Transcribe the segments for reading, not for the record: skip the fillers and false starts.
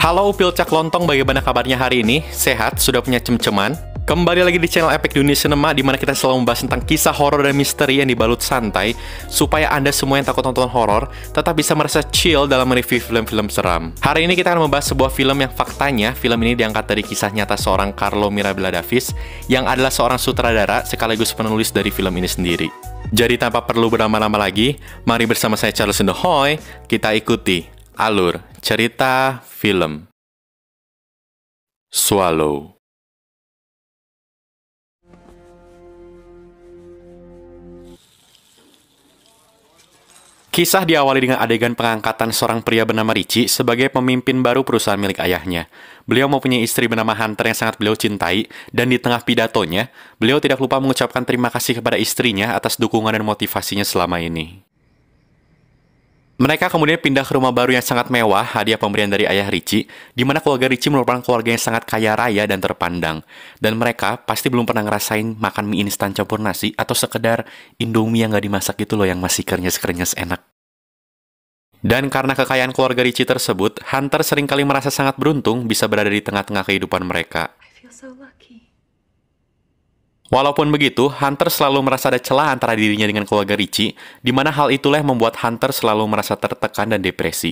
Halo Pilcak Lontong, bagaimana kabarnya hari ini? Sehat? Sudah punya cem-ceman? Kembali lagi di channel Epic Dunia Cinema, di mana kita selalu membahas tentang kisah horor dan misteri yang dibalut santai, supaya Anda semua yang takut nonton horor tetap bisa merasa chill dalam mereview film-film seram. Hari ini kita akan membahas sebuah film yang faktanya film ini diangkat dari kisah nyata seorang Carlo Mirabella Davis yang adalah seorang sutradara sekaligus penulis dari film ini sendiri. Jadi tanpa perlu berlama-lama lagi, mari bersama saya Charles Indohoy, kita ikuti alur cerita film Swallow. Kisah diawali dengan adegan pengangkatan seorang pria bernama Richie sebagai pemimpin baru perusahaan milik ayahnya. Beliau mempunyai istri bernama Hunter yang sangat beliau cintai, dan di tengah pidatonya, beliau tidak lupa mengucapkan terima kasih kepada istrinya atas dukungan dan motivasinya selama ini. Mereka kemudian pindah ke rumah baru yang sangat mewah, hadiah pemberian dari ayah Richie, di mana keluarga Richie merupakan keluarga yang sangat kaya raya dan terpandang. Dan mereka pasti belum pernah ngerasain makan mie instan campur nasi, atau sekedar Indomie yang nggak dimasak gitu loh, yang masih krenyes-krenyes enak. Dan karena kekayaan keluarga Richie tersebut, Hunter seringkali merasa sangat beruntung bisa berada di tengah-tengah kehidupan mereka. Walaupun begitu, Hunter selalu merasa ada celah antara dirinya dengan keluarga Richie, di mana hal itulah yang membuat Hunter selalu merasa tertekan dan depresi.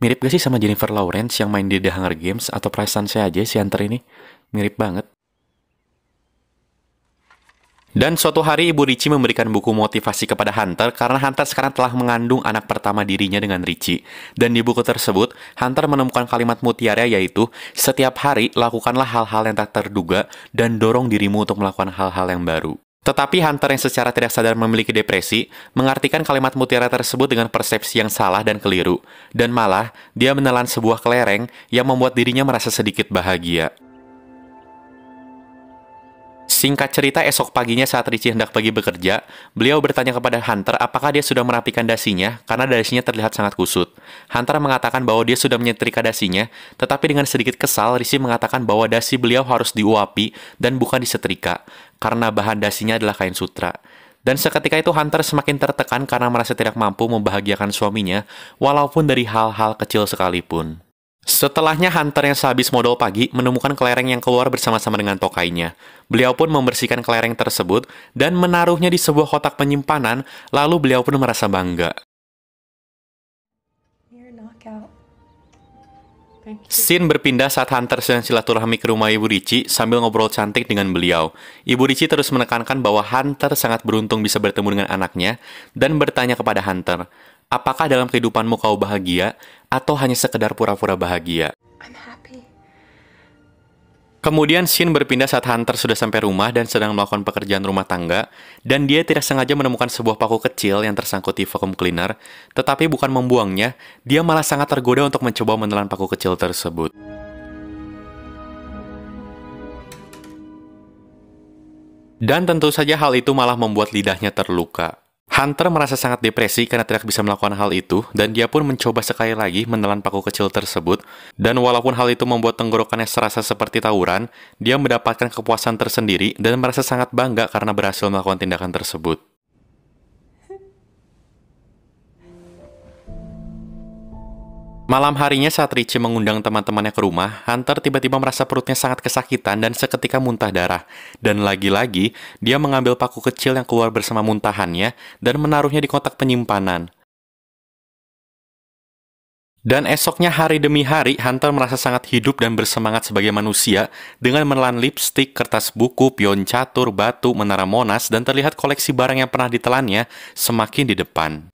Mirip gak sih sama Jennifer Lawrence yang main di The Hunger Games, atau perasaan saya aja si Hunter ini? Mirip banget. Dan suatu hari Ibu Richie memberikan buku motivasi kepada Hunter karena Hunter sekarang telah mengandung anak pertama dirinya dengan Richie. Dan di buku tersebut, Hunter menemukan kalimat mutiara yaitu, setiap hari lakukanlah hal-hal yang tak terduga dan dorong dirimu untuk melakukan hal-hal yang baru. Tetapi Hunter yang secara tidak sadar memiliki depresi, mengartikan kalimat mutiara tersebut dengan persepsi yang salah dan keliru. Dan malah, dia menelan sebuah kelereng yang membuat dirinya merasa sedikit bahagia. Singkat cerita, esok paginya saat Richie hendak pergi bekerja, beliau bertanya kepada Hunter apakah dia sudah merapikan dasinya karena dasinya terlihat sangat kusut. Hunter mengatakan bahwa dia sudah menyetrika dasinya, tetapi dengan sedikit kesal, Richie mengatakan bahwa dasi beliau harus diuapi dan bukan disetrika, karena bahan dasinya adalah kain sutra. Dan seketika itu Hunter semakin tertekan karena merasa tidak mampu membahagiakan suaminya, walaupun dari hal-hal kecil sekalipun. Setelahnya, Hunter yang sehabis modal pagi menemukan kelereng yang keluar bersama-sama dengan tokainya. Beliau pun membersihkan kelereng tersebut dan menaruhnya di sebuah kotak penyimpanan, lalu beliau pun merasa bangga. Scene berpindah saat Hunter sedang silaturahmi ke rumah Ibu Richie sambil ngobrol cantik dengan beliau. Ibu Richie terus menekankan bahwa Hunter sangat beruntung bisa bertemu dengan anaknya dan bertanya kepada Hunter, apakah dalam kehidupanmu kau bahagia atau hanya sekedar pura-pura bahagia? Kemudian scene berpindah saat Hunter sudah sampai rumah dan sedang melakukan pekerjaan rumah tangga, dan dia tidak sengaja menemukan sebuah paku kecil yang tersangkut di vacuum cleaner, tetapi bukan membuangnya, dia malah sangat tergoda untuk mencoba menelan paku kecil tersebut. Dan tentu saja hal itu malah membuat lidahnya terluka. Hunter merasa sangat depresi karena tidak bisa melakukan hal itu, dan dia pun mencoba sekali lagi menelan paku kecil tersebut, dan walaupun hal itu membuat tenggorokannya serasa seperti tawuran, dia mendapatkan kepuasan tersendiri dan merasa sangat bangga karena berhasil melakukan tindakan tersebut. Malam harinya saat Richie mengundang teman-temannya ke rumah, Hunter tiba-tiba merasa perutnya sangat kesakitan dan seketika muntah darah. Dan lagi-lagi, dia mengambil paku kecil yang keluar bersama muntahannya dan menaruhnya di kotak penyimpanan. Dan esoknya hari demi hari, Hunter merasa sangat hidup dan bersemangat sebagai manusia dengan menelan lipstik, kertas buku, pion catur, batu, menara Monas, dan terlihat koleksi barang yang pernah ditelannya semakin di depan.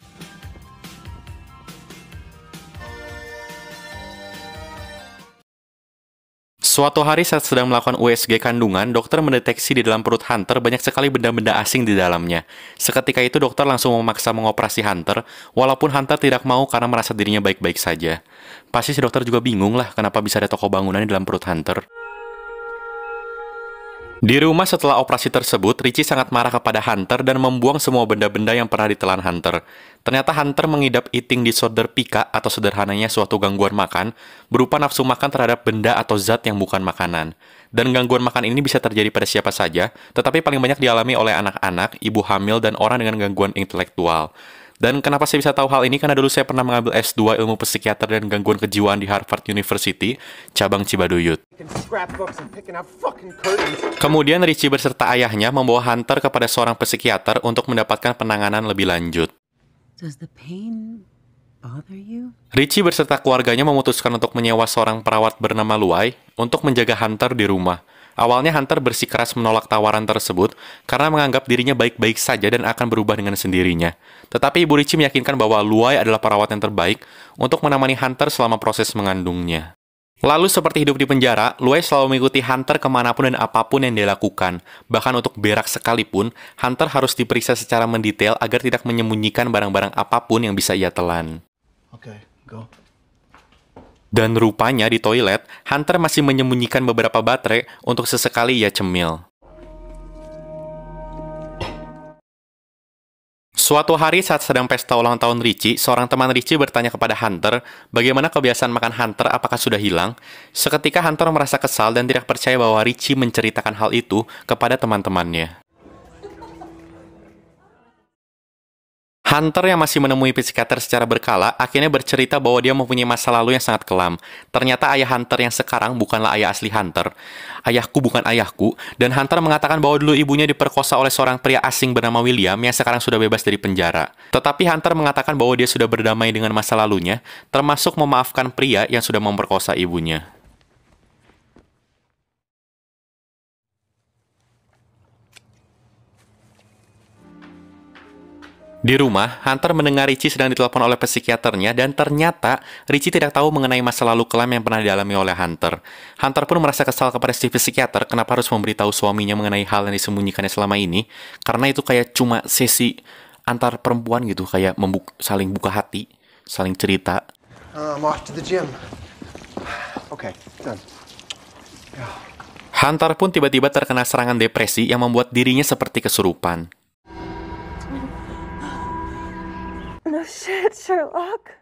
Suatu hari saat sedang melakukan USG kandungan, dokter mendeteksi di dalam perut Hunter banyak sekali benda-benda asing di dalamnya. Seketika itu dokter langsung memaksa mengoperasi Hunter, walaupun Hunter tidak mau karena merasa dirinya baik-baik saja. Pasti si dokter juga bingung lah kenapa bisa ada toko bangunan di dalam perut Hunter. Di rumah setelah operasi tersebut, Richie sangat marah kepada Hunter dan membuang semua benda-benda yang pernah ditelan Hunter. Ternyata Hunter mengidap eating disorder pica atau sederhananya suatu gangguan makan, berupa nafsu makan terhadap benda atau zat yang bukan makanan. Dan gangguan makan ini bisa terjadi pada siapa saja, tetapi paling banyak dialami oleh anak-anak, ibu hamil, dan orang dengan gangguan intelektual. Dan kenapa saya bisa tahu hal ini? Karena dulu saya pernah mengambil S2 ilmu psikiater dan gangguan kejiwaan di Harvard University, cabang Cibaduyut. Kemudian Richie beserta ayahnya membawa Hunter kepada seorang psikiater untuk mendapatkan penanganan lebih lanjut. Richie beserta keluarganya memutuskan untuk menyewa seorang perawat bernama Luai untuk menjaga Hunter di rumah. Awalnya Hunter bersikeras menolak tawaran tersebut karena menganggap dirinya baik-baik saja dan akan berubah dengan sendirinya. Tetapi Ibu Richie meyakinkan bahwa Luai adalah perawat yang terbaik untuk menemani Hunter selama proses mengandungnya. Lalu seperti hidup di penjara, Luai selalu mengikuti Hunter kemanapun dan apapun yang dia lakukan. Bahkan untuk berak sekalipun, Hunter harus diperiksa secara mendetail agar tidak menyembunyikan barang-barang apapun yang bisa ia telan. Okay, go. Dan rupanya di toilet, Hunter masih menyembunyikan beberapa baterai untuk sesekali ia cemil. Suatu hari saat sedang pesta ulang tahun Richie, seorang teman Richie bertanya kepada Hunter bagaimana kebiasaan makan Hunter apakah sudah hilang. Seketika Hunter merasa kesal dan tidak percaya bahwa Richie menceritakan hal itu kepada teman-temannya. Hunter yang masih menemui psikiater secara berkala akhirnya bercerita bahwa dia mempunyai masa lalu yang sangat kelam. Ternyata ayah Hunter yang sekarang bukanlah ayah asli Hunter. Ayahku bukan ayahku, dan Hunter mengatakan bahwa dulu ibunya diperkosa oleh seorang pria asing bernama William yang sekarang sudah bebas dari penjara. Tetapi Hunter mengatakan bahwa dia sudah berdamai dengan masa lalunya, termasuk memaafkan pria yang sudah memperkosa ibunya. Di rumah, Hunter mendengar Richie sedang ditelepon oleh psikiaternya dan ternyata Richie tidak tahu mengenai masa lalu kelam yang pernah dialami oleh Hunter. Hunter pun merasa kesal kepada si psikiater kenapa harus memberitahu suaminya mengenai hal yang disembunyikannya selama ini, karena itu kayak cuma sesi antar perempuan gitu, kayak saling buka hati, saling cerita. I'm off to the gym. Okay, done. Hunter pun tiba-tiba terkena serangan depresi yang membuat dirinya seperti kesurupan. No shit, Sherlock.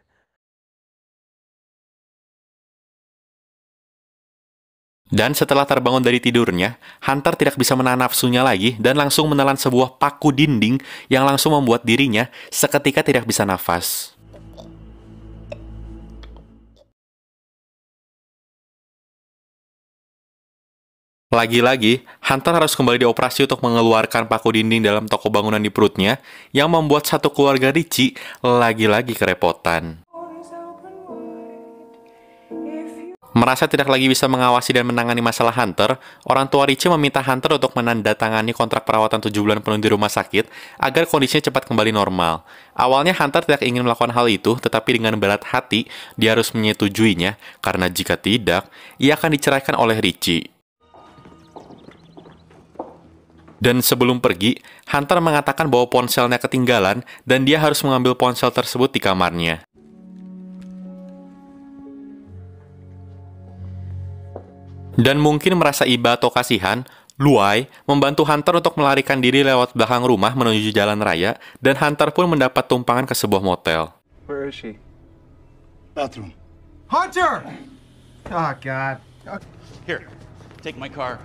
Dan setelah terbangun dari tidurnya, Hunter tidak bisa menahan nafsunya lagi dan langsung menelan sebuah paku dinding yang langsung membuat dirinya seketika tidak bisa nafas. Lagi-lagi, Hunter harus kembali dioperasi untuk mengeluarkan paku dinding dalam toko bangunan di perutnya, yang membuat satu keluarga Richie lagi-lagi kerepotan. Merasa tidak lagi bisa mengawasi dan menangani masalah Hunter, orang tua Richie meminta Hunter untuk menandatangani kontrak perawatan 7 bulan penuh di rumah sakit agar kondisinya cepat kembali normal. Awalnya Hunter tidak ingin melakukan hal itu, tetapi dengan berat hati dia harus menyetujuinya, karena jika tidak, ia akan diceraikan oleh Richie. Dan sebelum pergi, Hunter mengatakan bahwa ponselnya ketinggalan dan dia harus mengambil ponsel tersebut di kamarnya. Dan mungkin merasa iba atau kasihan, Luai membantu Hunter untuk melarikan diri lewat belakang rumah menuju jalan raya, dan Hunter pun mendapat tumpangan ke sebuah motel. Where is she? Bathroom. Hunter! Oh, God. Here, take my car.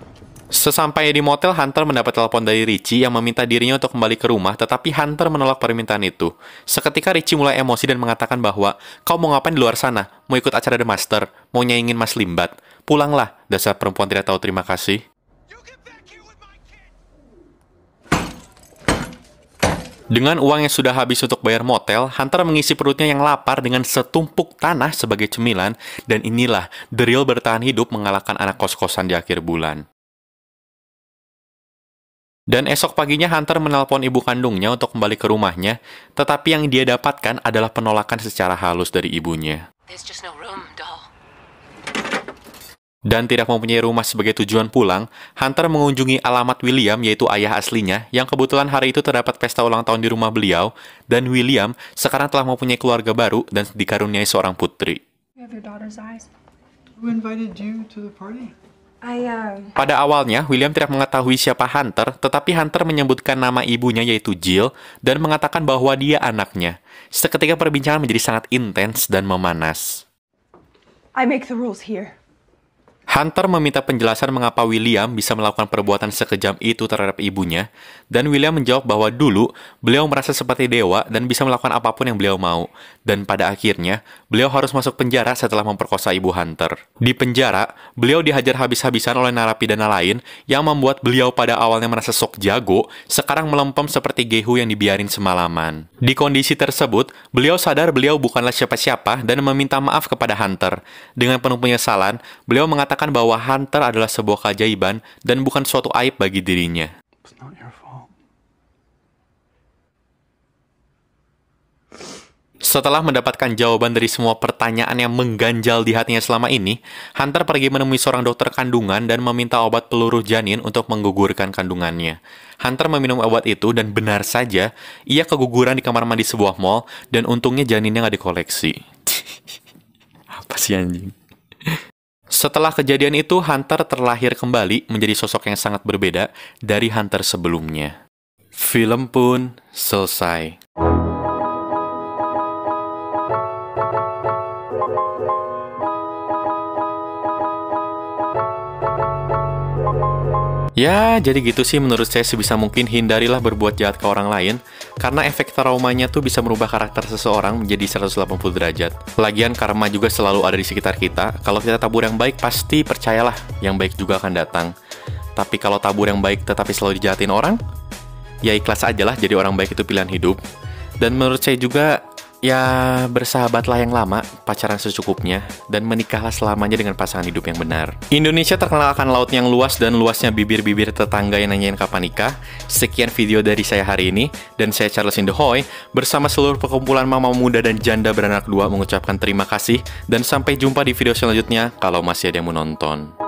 Sesampainya di motel, Hunter mendapat telepon dari Richie yang meminta dirinya untuk kembali ke rumah, tetapi Hunter menolak permintaan itu. Seketika Richie mulai emosi dan mengatakan bahwa, "Kau mau ngapain di luar sana? Mau ikut acara The Master? Mau nyaingin Mas Limbat? Pulanglah, dasar perempuan tidak tahu terima kasih." Dengan uang yang sudah habis untuk bayar motel, Hunter mengisi perutnya yang lapar dengan setumpuk tanah sebagai cemilan, dan inilah the real bertahan hidup mengalahkan anak kos-kosan di akhir bulan. Dan esok paginya Hunter menelpon ibu kandungnya untuk kembali ke rumahnya, tetapi yang dia dapatkan adalah penolakan secara halus dari ibunya. Dan tidak mempunyai rumah sebagai tujuan pulang, Hunter mengunjungi alamat William, yaitu ayah aslinya, yang kebetulan hari itu terdapat pesta ulang tahun di rumah beliau, dan William sekarang telah mempunyai keluarga baru dan dikaruniai seorang putri. Who invited you to the party? Pada awalnya, William tidak mengetahui siapa Hunter, tetapi Hunter menyebutkan nama ibunya yaitu Jill, dan mengatakan bahwa dia anaknya. Seketika perbincangan menjadi sangat intens dan memanas. I make the rules here. Hunter meminta penjelasan mengapa William bisa melakukan perbuatan sekejam itu terhadap ibunya, dan William menjawab bahwa dulu beliau merasa seperti dewa dan bisa melakukan apapun yang beliau mau, dan pada akhirnya beliau harus masuk penjara setelah memperkosa ibu Hunter. Di penjara, beliau dihajar habis-habisan oleh narapidana lain yang membuat beliau pada awalnya merasa sok jago, sekarang melempem seperti gehu yang dibiarin semalaman. Di kondisi tersebut, beliau sadar beliau bukanlah siapa-siapa dan meminta maaf kepada Hunter. Dengan penuh penyesalan, beliau mengatakan bahwa Hunter adalah sebuah keajaiban dan bukan suatu aib bagi dirinya. It's not your fault. Setelah mendapatkan jawaban dari semua pertanyaan yang mengganjal di hatinya selama ini, Hunter pergi menemui seorang dokter kandungan dan meminta obat peluru janin untuk menggugurkan kandungannya. Hunter meminum obat itu dan benar saja, ia keguguran di kamar mandi sebuah mall dan untungnya janinnya nggak dikoleksi. Apa sih anjing? Setelah kejadian itu, Hunter terlahir kembali menjadi sosok yang sangat berbeda dari Hunter sebelumnya. Film pun selesai. Ya, jadi gitu sih menurut saya sebisa mungkin hindarilah berbuat jahat ke orang lain, karena efek traumanya tuh bisa merubah karakter seseorang menjadi 180 derajat. Lagian karma juga selalu ada di sekitar kita, kalau kita tabur yang baik pasti percayalah, yang baik juga akan datang. Tapi kalau tabur yang baik tetapi selalu dijahatin orang, ya ikhlas aja lah, jadi orang baik itu pilihan hidup. Dan menurut saya juga, ya bersahabatlah yang lama, pacaran secukupnya, dan menikahlah selamanya dengan pasangan hidup yang benar. Indonesia terkenal akan laut yang luas dan luasnya bibir-bibir tetangga yang nanyain kapan nikah. Sekian video dari saya hari ini, dan saya Charles Indahoy, bersama seluruh perkumpulan mama muda dan janda beranak dua mengucapkan terima kasih, dan sampai jumpa di video selanjutnya kalau masih ada yang mau nonton.